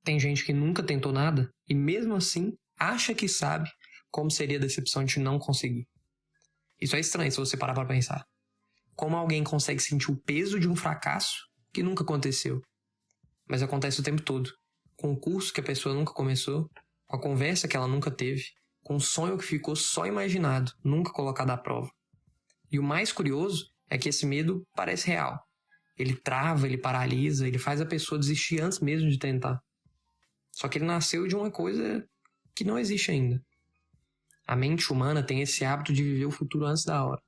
Tem gente que nunca tentou nada e mesmo assim acha que sabe como seria a decepção de não conseguir. Isso é estranho se você parar pra pensar. Como alguém consegue sentir o peso de um fracasso que nunca aconteceu? Mas acontece o tempo todo. Com um curso que a pessoa nunca começou, com a conversa que ela nunca teve, com um sonho que ficou só imaginado, nunca colocado à prova. E o mais curioso é que esse medo parece real. Ele trava, ele paralisa, ele faz a pessoa desistir antes mesmo de tentar. Só que ele nasceu de uma coisa que não existe ainda. A mente humana tem esse hábito de viver o futuro antes da hora.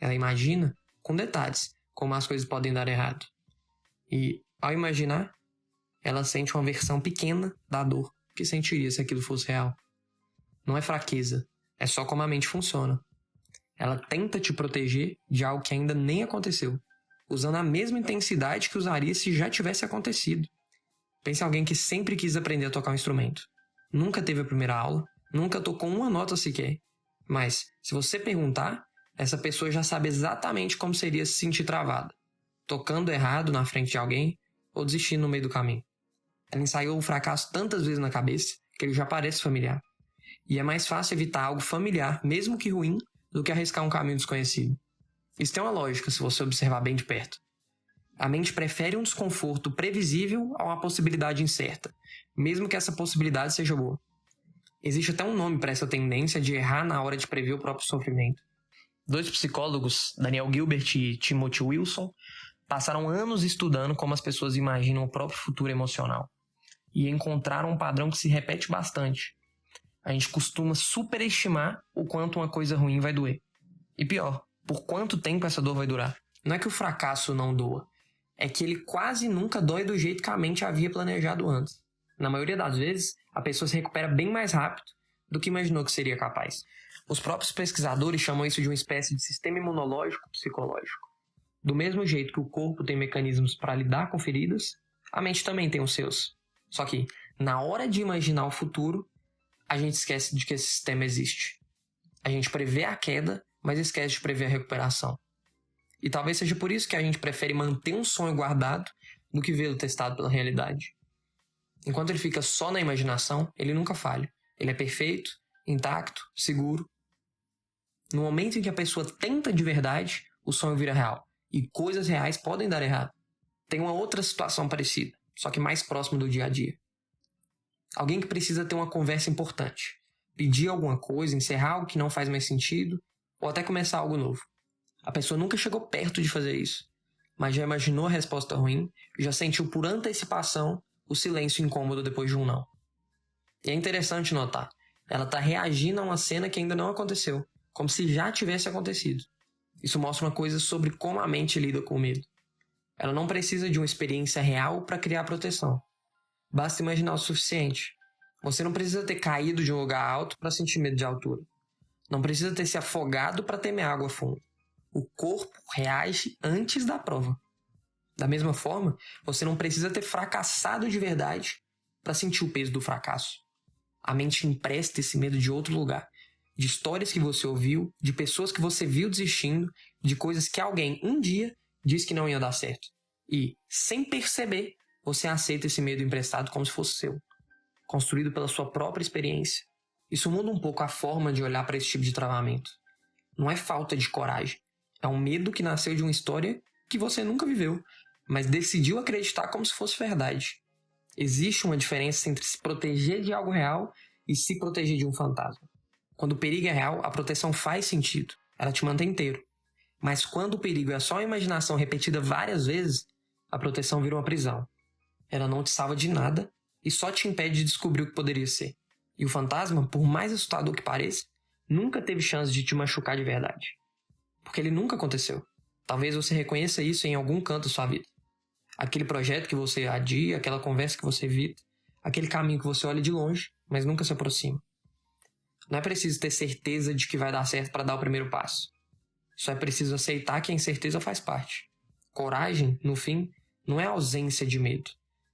Ela imagina, com detalhes, como as coisas podem dar errado. E, ao imaginar, ela sente uma versão pequena da dor que sentiria se aquilo fosse real. Não é fraqueza, é só como a mente funciona. Ela tenta te proteger de algo que ainda nem aconteceu, usando a mesma intensidade que usaria se já tivesse acontecido. Pense em alguém que sempre quis aprender a tocar um instrumento. Nunca teve a primeira aula, nunca tocou uma nota sequer. Mas, se você perguntar, essa pessoa já sabe exatamente como seria se sentir travada, tocando errado na frente de alguém ou desistindo no meio do caminho. Ela ensaiou o fracasso tantas vezes na cabeça que ele já parece familiar. E é mais fácil evitar algo familiar, mesmo que ruim, do que arriscar um caminho desconhecido. Isso tem uma lógica se você observar bem de perto. A mente prefere um desconforto previsível a uma possibilidade incerta, mesmo que essa possibilidade seja boa. Existe até um nome para essa tendência de errar na hora de prever o próprio sofrimento. 2 psicólogos, Daniel Gilbert e Timothy Wilson, passaram anos estudando como as pessoas imaginam o próprio futuro emocional e encontraram um padrão que se repete bastante. A gente costuma superestimar o quanto uma coisa ruim vai doer. E pior, por quanto tempo essa dor vai durar. Não é que o fracasso não doa, é que ele quase nunca dói do jeito que a mente havia planejado antes. Na maioria das vezes, a pessoa se recupera bem mais rápido do que imaginou que seria capaz. Os próprios pesquisadores chamam isso de uma espécie de sistema imunológico psicológico. Do mesmo jeito que o corpo tem mecanismos para lidar com feridas, a mente também tem os seus. Só que, na hora de imaginar o futuro, a gente esquece de que esse sistema existe. A gente prevê a queda, mas esquece de prever a recuperação. E talvez seja por isso que a gente prefere manter um sonho guardado do que vê-lo testado pela realidade. Enquanto ele fica só na imaginação, ele nunca falha. Ele é perfeito, intacto, seguro. No momento em que a pessoa tenta de verdade, o sonho vira real. E coisas reais podem dar errado. Tem uma outra situação parecida, só que mais próximo do dia a dia. Alguém que precisa ter uma conversa importante. Pedir alguma coisa, encerrar algo que não faz mais sentido, ou até começar algo novo. A pessoa nunca chegou perto de fazer isso, mas já imaginou a resposta ruim e já sentiu por antecipação o silêncio incômodo depois de um não. E é interessante notar, ela está reagindo a uma cena que ainda não aconteceu, como se já tivesse acontecido. Isso mostra uma coisa sobre como a mente lida com o medo. Ela não precisa de uma experiência real para criar proteção. Basta imaginar o suficiente. Você não precisa ter caído de um lugar alto para sentir medo de altura. Não precisa ter se afogado para temer água funda. O corpo reage antes da prova. Da mesma forma, você não precisa ter fracassado de verdade para sentir o peso do fracasso. A mente empresta esse medo de outro lugar. De histórias que você ouviu, de pessoas que você viu desistindo, de coisas que alguém um dia disse que não ia dar certo. E, sem perceber, você aceita esse medo emprestado como se fosse seu, construído pela sua própria experiência. Isso muda um pouco a forma de olhar para esse tipo de travamento. Não é falta de coragem. É um medo que nasceu de uma história que você nunca viveu, mas decidiu acreditar como se fosse verdade. Existe uma diferença entre se proteger de algo real e se proteger de um fantasma. Quando o perigo é real, a proteção faz sentido. Ela te mantém inteiro. Mas quando o perigo é só uma imaginação repetida várias vezes, a proteção vira uma prisão. Ela não te salva de nada e só te impede de descobrir o que poderia ser. E o fantasma, por mais assustador que pareça, nunca teve chance de te machucar de verdade. Porque ele nunca aconteceu. Talvez você reconheça isso em algum canto da sua vida. Aquele projeto que você adia, aquela conversa que você evita, aquele caminho que você olha de longe, mas nunca se aproxima. Não é preciso ter certeza de que vai dar certo para dar o primeiro passo. Só é preciso aceitar que a incerteza faz parte. Coragem, no fim, não é ausência de medo.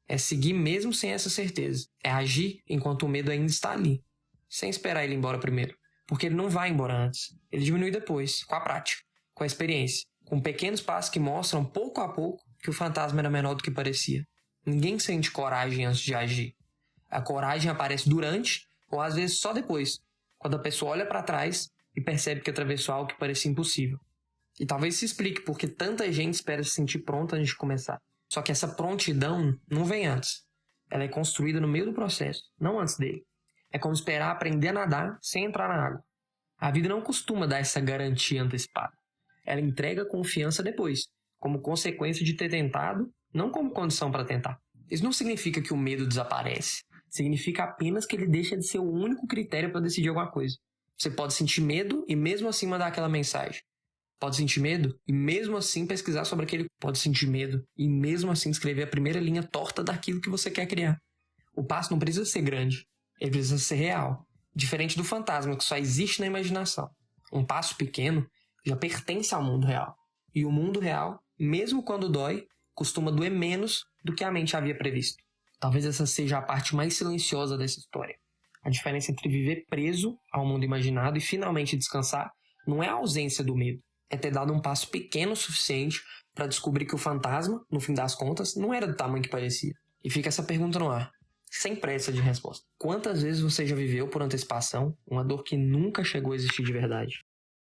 É seguir mesmo sem essa certeza. É agir enquanto o medo ainda está ali, sem esperar ele ir embora primeiro. Porque ele não vai embora antes. Ele diminui depois, com a prática, com a experiência, com pequenos passos que mostram, pouco a pouco, que o fantasma era menor do que parecia. Ninguém sente coragem antes de agir. A coragem aparece durante ou às vezes só depois, quando a pessoa olha para trás e percebe que atravessou algo que parecia impossível. E talvez se explique porque tanta gente espera se sentir pronta antes de começar. Só que essa prontidão não vem antes. Ela é construída no meio do processo, não antes dele. É como esperar aprender a nadar sem entrar na água. A vida não costuma dar essa garantia antecipada. Ela entrega confiança depois, como consequência de ter tentado, não como condição para tentar. Isso não significa que o medo desaparece. Significa apenas que ele deixa de ser o único critério para decidir alguma coisa. Você pode sentir medo e mesmo assim mandar aquela mensagem. Pode sentir medo e mesmo assim pesquisar sobre aquele. Pode sentir medo e mesmo assim escrever a primeira linha torta daquilo que você quer criar. O passo não precisa ser grande, ele precisa ser real. Diferente do fantasma que só existe na imaginação. Um passo pequeno já pertence ao mundo real. E o mundo real, mesmo quando dói, costuma doer menos do que a mente havia previsto. Talvez essa seja a parte mais silenciosa dessa história. A diferença entre viver preso ao mundo imaginado e finalmente descansar não é a ausência do medo. É ter dado um passo pequeno o suficiente para descobrir que o fantasma, no fim das contas, não era do tamanho que parecia. E fica essa pergunta no ar, sem pressa de resposta. Quantas vezes você já viveu por antecipação uma dor que nunca chegou a existir de verdade?